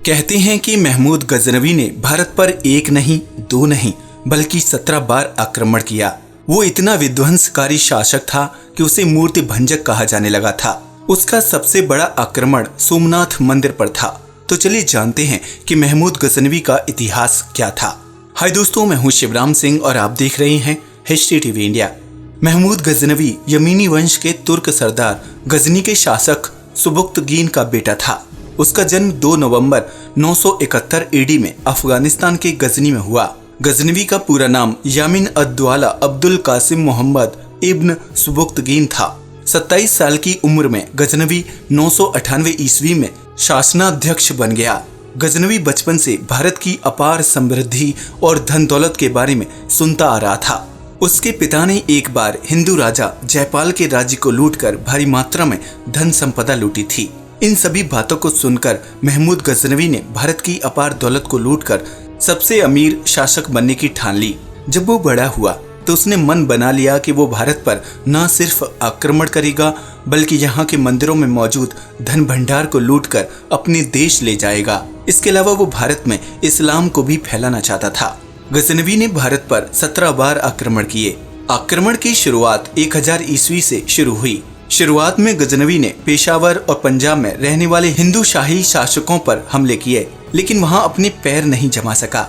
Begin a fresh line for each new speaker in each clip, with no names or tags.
कहते हैं कि महमूद गजनवी ने भारत पर एक नहीं, दो नहीं, बल्कि 17 बार आक्रमण किया। वो इतना विध्वंसकारी शासक था कि उसे मूर्ति भंजक कहा जाने लगा था। उसका सबसे बड़ा आक्रमण सोमनाथ मंदिर पर था। तो चलिए जानते हैं कि महमूद गजनवी का इतिहास क्या था। हाय दोस्तों, मैं हूं शिवराम सिंह और आप देख रहे हैं history TV India. Mahmud Ghaznavi Yamini वंश के तुर्क सरदार गजनी के शासक सुबुक्तगीन का बेटा था। उसका जन्म 2 नवंबर 971 ईडी में अफगानिस्तान के गजनी में हुआ। गजनवी का पूरा नाम यामिन अद्दौला अब्दुल कासिम मोहम्मद इब्न सुबुक्तगीन था। 27 साल की उम्र में गजनवी 998 ईस्वी में शासनाध्यक्ष बन गया। गजनवी बचपन से भारत की अपार समृद्धि और धन दौलत के बारे में सुनता आ रहा था। उसके पिता ने एक बार हिंदू राजा जयपाल के राज्य को लूटकर भारी मात्रा में धन संपदा लूटी थी। इन सभी बातों को सुनकर महमूद गजनवी ने भारत की अपार दौलत को लूटकर सबसे अमीर शासक बनने की ठान ली। जब वो बड़ा हुआ तो उसने मन बना लिया कि वो भारत पर न सिर्फ आक्रमण करेगा बल्कि यहाँ के मंदिरों में मौजूद धन भंडार को लूटकर अपने देश ले जाएगा। इसके अलावा वो भारत में इस्लाम को भी फैलाना चाहता था। गजनवी ने भारत पर 17 बार आक्रमण किए। आक्रमण की शुरुआत 1000 ईस्वी से शुरू हुई। शुरुआत में गजनवी ने पेशावर और पंजाब में रहने वाले हिंदू शाही शासकों पर हमले किए, लेकिन वहां अपने पैर नहीं जमा सका।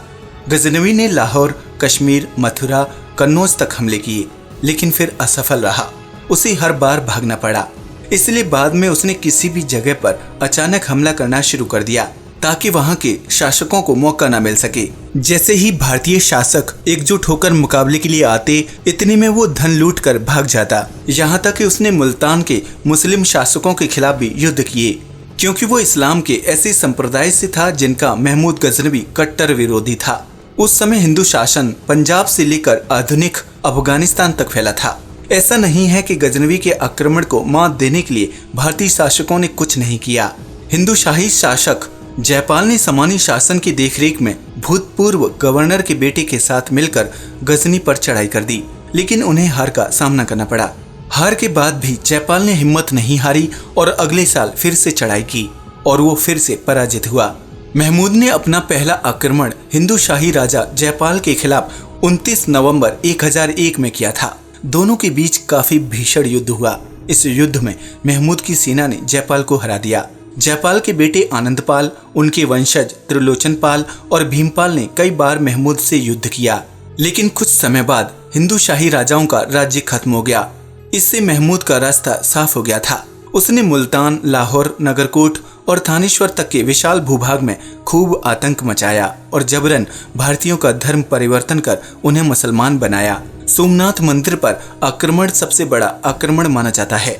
गजनवी ने लाहौर, कश्मीर, मथुरा, कन्नौज तक हमले किए, लेकिन फिर असफल रहा। उसे हर बार भागना पड़ा। इसलिए बाद में उसने किसी भी जगह पर अचानक हमला करना शुरू कर दिया ताकि वहां के शासकों को मौका न मिल सके। जैसे ही भारतीय शासक एकजुट होकर मुकाबले के लिए आते, इतने में वो धन लूट कर भाग जाता। यहाँ तक कि उसने मुल्तान के मुस्लिम शासकों के खिलाफ भी युद्ध किए, क्योंकि वो इस्लाम के ऐसे संप्रदाय से था जिनका महमूद गजनवी कट्टर विरोधी था। उस समय हिंदू शासन पंजाब से लेकर आधुनिक अफगानिस्तान तक फैला था। ऐसा नहीं है कि गजनवी के आक्रमण को मात देने के लिए भारतीय शासकों ने कुछ नहीं किया। हिंदू शाही शासक जयपाल ने सामान्य शासन की देखरेख में भूतपूर्व गवर्नर के बेटे के साथ मिलकर गजनी पर चढ़ाई कर दी, लेकिन उन्हें हार का सामना करना पड़ा। हार के बाद भी जयपाल ने हिम्मत नहीं हारी और अगले साल फिर से चढ़ाई की और वो फिर से पराजित हुआ। महमूद ने अपना पहला आक्रमण हिंदू शाही राजा जयपाल के खिलाफ 29 नवंबर 1001 में किया था। दोनों के बीच काफी भीषण युद्ध हुआ। इस युद्ध में महमूद की सेना ने जयपाल को हरा दिया। जयपाल के बेटे आनंदपाल, उनके वंशज त्रिलोचनपाल और भीमपाल ने कई बार महमूद से युद्ध किया, लेकिन कुछ समय बाद हिंदू शाही राजाओं का राज्य खत्म हो गया। इससे महमूद का रास्ता साफ हो गया था। उसने मुल्तान, लाहौर, नगरकोट और थानेश्वर तक के विशाल भूभाग में खूब आतंक मचाया और जबरन भारतीयों का धर्म परिवर्तन कर उन्हें मुसलमान बनाया। सोमनाथ मंदिर पर आक्रमण सबसे बड़ा आक्रमण माना जाता है।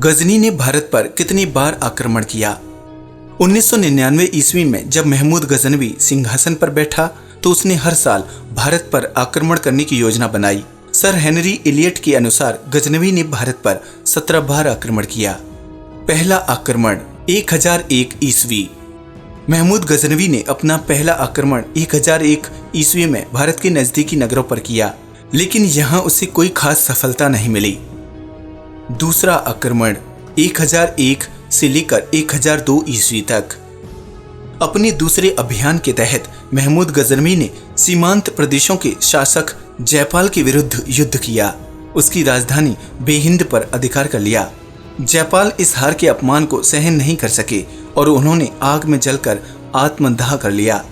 गजनी ने भारत पर कितनी बार आक्रमण किया? 1999 ईस्वी में जब महमूद गजनवी सिंहासन पर बैठा तो उसने हर साल भारत पर आक्रमण करने की योजना बनाई। सर हेनरी इलियट के अनुसार गजनवी ने भारत पर 17 बार आक्रमण किया। पहला आक्रमण 1001 ईस्वी। महमूद गजनवी ने अपना पहला आक्रमण 1001 ईस्वी में भारत के नजदीकी नगरों पर किया, लेकिन यहाँ उसे कोई खास सफलता नहीं मिली। दूसरा आक्रमण 1001 से लेकर 1002 ईस्वी तक। अपने दूसरे अभियान के तहत महमूद गजनवी ने सीमांत प्रदेशों के शासक जयपाल के विरुद्ध युद्ध किया। उसकी राजधानी बेहिंद पर अधिकार कर लिया। जयपाल इस हार के अपमान को सहन नहीं कर सके और उन्होंने आग में जलकर आत्मदाह कर लिया।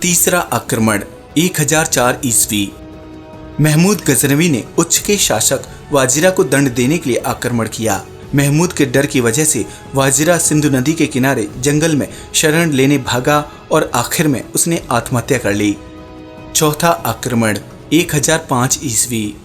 तीसरा आक्रमण 1004 ईस्वी। महमूद गजनवी ने उच्च के शासक वाजिरा को दंड देने के लिए आक्रमण किया। महमूद के डर की वजह से वाजिरा सिंधु नदी के किनारे जंगल में शरण लेने भागा और आखिर में उसने आत्महत्या कर ली। चौथा आक्रमण 1005 ईस्वी।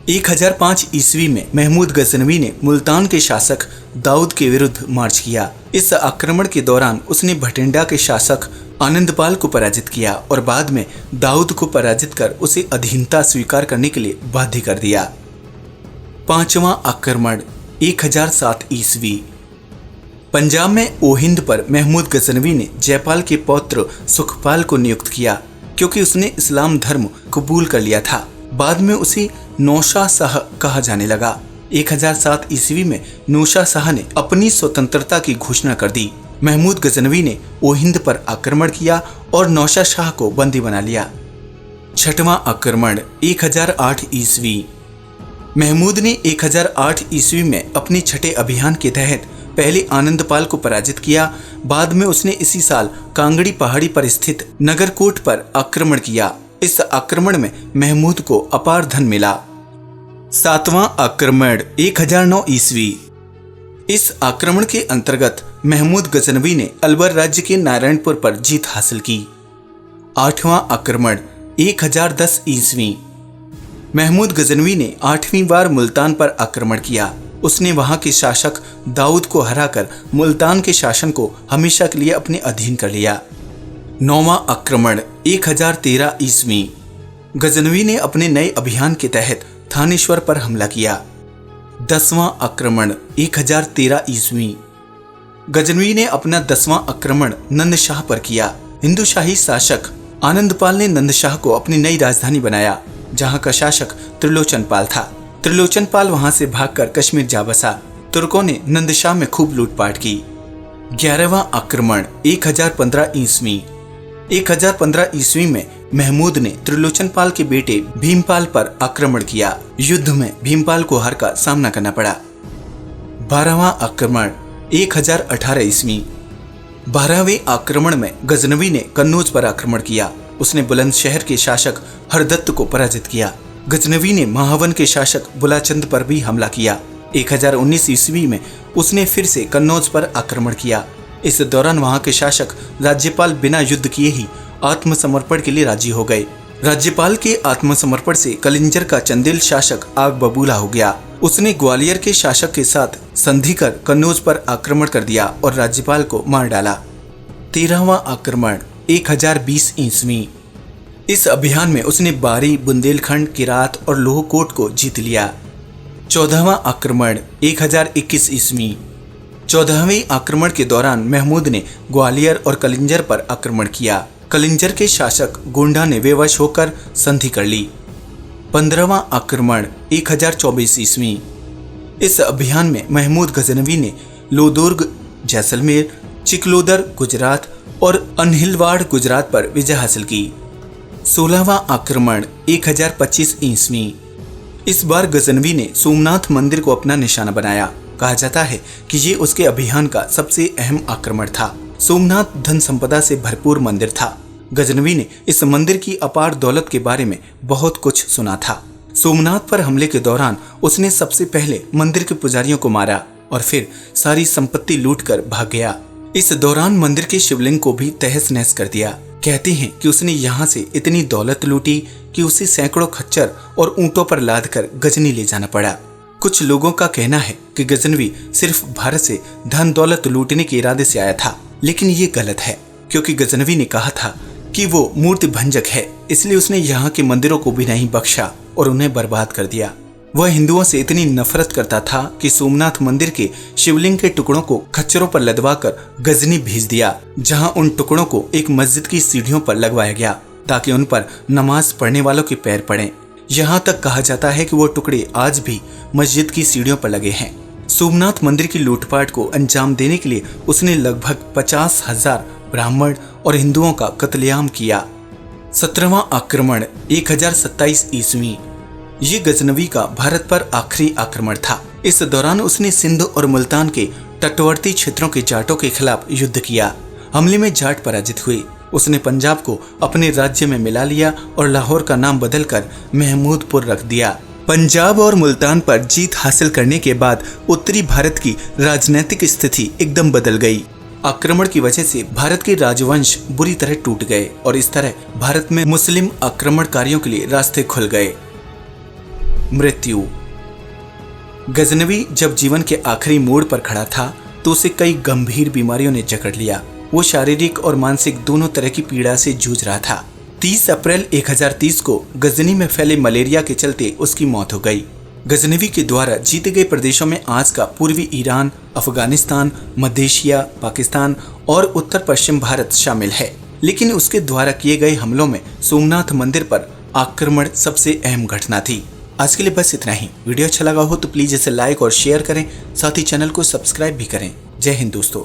1005 ईस्वी में महमूद गजनवी ने मुल्तान के शासक दाऊद के विरुद्ध मार्च किया। इस आक्रमण के दौरान उसने भटिंडा के शासक आनंदपाल को पराजित किया और बाद में दाऊद को पराजित कर उसे अधीनता स्वीकार करने के लिए बाध्य कर दिया। पांचवा आक्रमण 1007 ईस्वी। पंजाब में ओहिंद पर महमूद गजनवी ने जयपाल के पौत्र सुखपाल को नियुक्त किया, क्योंकि उसने इस्लाम धर्म कबूल कर लिया था। बाद में उसे नौशाह शाह कहा जाने लगा। 1007 ईस्वी में नौशाह शाह ने अपनी स्वतंत्रता की घोषणा कर दी। महमूद गजनवी ने ओहिंद पर आक्रमण किया और नौशा शाह को बंदी बना लिया। छठवां आक्रमण 1008 ईस्वी। महमूद ने 1008 ईस्वी में अपने छठे अभियान के तहत पहले आनंदपाल को पराजित किया। बाद में उसने इसी साल कांगड़ी पहाड़ी पर स्थित नगरकोट पर आक्रमण किया। इस आक्रमण में महमूद को अपार धन मिला। सातवां आक्रमण 1009 ईस्वी। इस आक्रमण के अंतर्गत महमूद गजनवी ने अलवर राज्य के नारायणपुर पर जीत हासिल की। आठवां आक्रमण 1010 ईस्वी। महमूद गजनवी ने 8वीं बार मुल्तान पर आक्रमण किया। उसने वहां के शासक दाऊद को हराकर मुल्तान के शासन को हमेशा के लिए अपने अधीन कर लिया। नौवां आक्रमण 1013 ईस्वी। गजनवी ने अपने नए अभियान के तहत थानेश्वर पर हमला किया। 10वां आक्रमण 1013 ईस्वी। गजनवी ने अपना 10वां आक्रमण नंदशाह पर किया। हिंदू शाही शासक आनंदपाल ने नंदशाह को अपनी नई राजधानी बनाया, जहां का शासक त्रिलोचन पाल था। त्रिलोचन पाल वहां से भागकर कश्मीर जा बसा। तुर्कों ने नंदशाह में खूब लूटपाट की। 11वां आक्रमण 1015 ईस्वी। 1015 ईस्वी में महमूद ने त्रिलोचन पाल के बेटे भीमपाल पर आक्रमण किया। युद्ध में भीमपाल को हार का सामना करना पड़ा। 12वां आक्रमण 1018 ईस्वी। 12वें आक्रमण में गजनवी ने कन्नौज पर आक्रमण किया। उसने बुलंदशहर के शासक हरदत्त को पराजित किया। गजनवी ने महावन के शासक बुलाचंद पर भी हमला किया। 1019 ईस्वी में उसने फिर से कन्नौज पर आक्रमण किया। इस दौरान वहां के शासक राज्यपाल बिना युद्ध किए ही आत्मसमर्पण के लिए राजी हो गए। राज्यपाल के आत्मसमर्पण से कलिंजर का चंदेल शासक आग बबूला हो गया। उसने ग्वालियर के शासक के साथ संधि कर कन्नौज पर आक्रमण कर दिया और राज्यपाल को मार डाला। 13वां आक्रमण 1020 ईस्वी। इस अभियान में उसने बारी, बुंदेलखंड, किरात और लोहकोट को जीत लिया। 14वां आक्रमण 1021 ईस्वी। 14वें आक्रमण के दौरान महमूद ने ग्वालियर और कलिंजर पर आक्रमण किया। कलिंजर के शासक गोंडा ने बेवश होकर संधि कर ली। 15वां आक्रमण 1024 ईस्वी। इस अभियान में महमूद गजनवी ने लोदुर्ग, जैसलमेर, चिकलोदर गुजरात और अनहिलवाड़ गुजरात पर विजय हासिल की। 16वां आक्रमण 1025 ईस्वी। इस बार गजनवी ने सोमनाथ मंदिर को अपना निशाना बनाया। कहा जाता है कि ये उसके अभियान का सबसे अहम आक्रमण था। सोमनाथ धन संपदा से भरपूर मंदिर था। गजनवी ने इस मंदिर की अपार दौलत के बारे में बहुत कुछ सुना था। सोमनाथ पर हमले के दौरान उसने सबसे पहले मंदिर के पुजारियों को मारा और फिर सारी संपत्ति लूटकर भाग गया। इस दौरान मंदिर के शिवलिंग को भी तहस नहस कर दिया। कहते हैं कि उसने यहाँ से इतनी दौलत लूटी कि उसे सैकड़ों खच्चर और ऊंटों पर लादकर गजनी ले जाना पड़ा। कुछ लोगों का कहना है कि गजनवी सिर्फ भारत से धन दौलत लूटने के इरादे से आया था, लेकिन ये गलत है, क्योंकि गजनवी ने कहा था कि वो मूर्ति भंजक है, इसलिए उसने यहाँ के मंदिरों को भी नहीं बख्शा और उन्हें बर्बाद कर दिया। वह हिंदुओं से इतनी नफरत करता था कि सोमनाथ मंदिर के शिवलिंग के टुकड़ों को खच्चरों पर लदवाकर गजनी भेज दिया, जहाँ उन टुकड़ों को एक मस्जिद की सीढ़ियों पर लगवाया गया ताकि उन पर नमाज पढ़ने वालों के पैर पड़ें। यहाँ तक कहा जाता है कि वो टुकड़े आज भी मस्जिद की सीढ़ियों पर लगे हैं। सोमनाथ मंदिर की लूटपाट को अंजाम देने के लिए उसने लगभग 50,000 ब्राह्मण और हिंदुओं का कत्लेआम किया। 17वां आक्रमण 1027 ईस्वी। ये गजनवी का भारत पर आखिरी आक्रमण था। इस दौरान उसने सिंध और मुल्तान के तटवर्ती क्षेत्रों के जाटों के खिलाफ युद्ध किया। हमले में जाट पराजित हुए। उसने पंजाब को अपने राज्य में मिला लिया और लाहौर का नाम बदलकर महमूदपुर रख दिया। पंजाब और मुल्तान पर जीत हासिल करने के बाद उत्तरी भारत की राजनीतिक स्थिति एकदम बदल गई। आक्रमण की वजह से भारत के राजवंश बुरी तरह टूट गए और इस तरह भारत में मुस्लिम आक्रमणकारियों के लिए रास्ते खुल गए। मृत्यु। गजनवी जब जीवन के आखिरी मोड़ पर खड़ा था तो उसे कई गंभीर बीमारियों ने जकड़ लिया। वो शारीरिक और मानसिक दोनों तरह की पीड़ा से जूझ रहा था। 30 अप्रैल 1030 को गजनी में फैले मलेरिया के चलते उसकी मौत हो गई। गजनवी के द्वारा जीते गए प्रदेशों में आज का पूर्वी ईरान, अफगानिस्तान, मध्य एशिया, पाकिस्तान और उत्तर पश्चिम भारत शामिल है। लेकिन उसके द्वारा किए गए हमलों में सोमनाथ मंदिर पर आक्रमण सबसे अहम घटना थी। आज के लिए बस इतना ही। वीडियो अच्छा लगा हो तो प्लीज इसे लाइक और शेयर करें, साथ ही चैनल को सब्सक्राइब भी करें। जय हिंद दोस्तों।